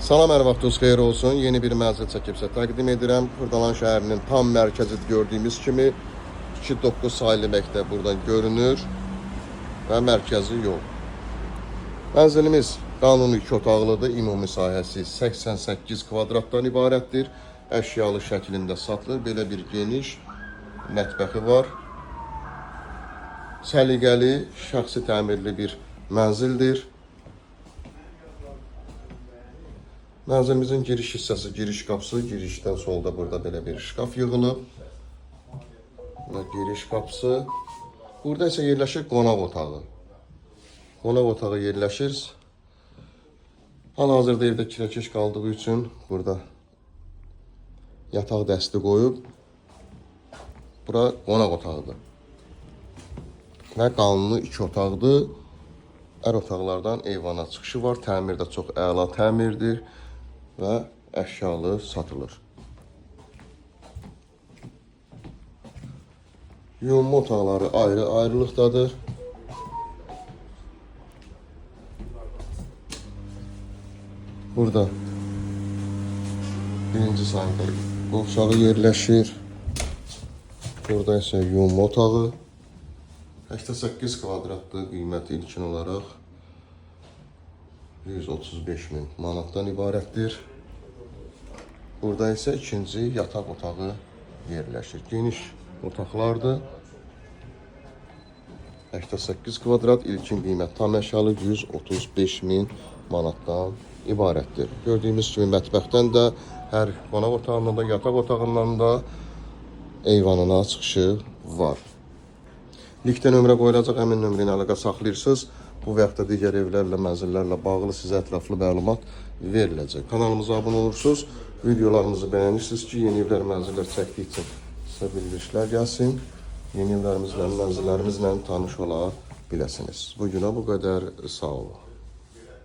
Salam, hər vaxtınız xeyir olsun. Yeni bir mənzil çəkibsə təqdim edirəm. Xırdalan şəhərinin tam mərkəzidir gördüyümüz kimi. 2-9 sayılı məktəb buradan görünür və mərkəzi yol. Mənzilimiz qanuni 2 otaqlıdır. Ümumi sahəsi 88 kvadratdan ibarətdir. Əşyalı şəklində satılır. Belə bir geniş mətbəxi var. Səliqəli, şəxsi təmirli bir mənzildir. Mənzilimizin giriş hissəsi, giriş qapısı, girişdən solda burada belə bir şkaf yığılıb. Giriş qapısı. Burada isə yerləşir qonaq otağı. Qonaq otağı yerləşir. Hal-hazırda evdə kirəkeş qaldığı üçün burada yataq dəsti qoyub. Bura qonaq otağıdır. Və qanuni 2 otaqdır. Ər otaqlardan eyvana çıxışı var. Təmir də çox əla təmirdir və əşyalı satılır. Yuyunma otaqları ayrı-ayrılıqdadır. Burada birinci sanitar qovşağı yerləşir. Burada isə yuyunma otağı. 88 kvadratlı qiyməti ilkin olaraq 135.000 manatdan ibarətdir. Burada isə ikinci yataq otağı yerləşir. Geniş otaqlardır. 88 kvadrat ilkin qiymət tam əşyalı 135.000 manatdan ibarətdir. Gördüyümüz kimi mətbəxdən də hər qonaq otağından da yataq otağından da eyvanına çıxışı var. Linkdə nömrə qoyulacaq, həmin nömrə ilə əlaqə saxlayırsınız. Bu və yaxud da digər evlərlə, mənzillərlə bağlı sizə ətraflı məlumat veriləcək. Kanalımıza abunə olursunuz, videolarımızı bəyənirsiniz ki, yeni evlər, mənzillər çəkdiyi üçün sizə bildirişlər gəlsin. Yeni evlərimizlə, mənzillərimizlə tanış ola biləsiniz. Bugünə bu qədər, sağ olun.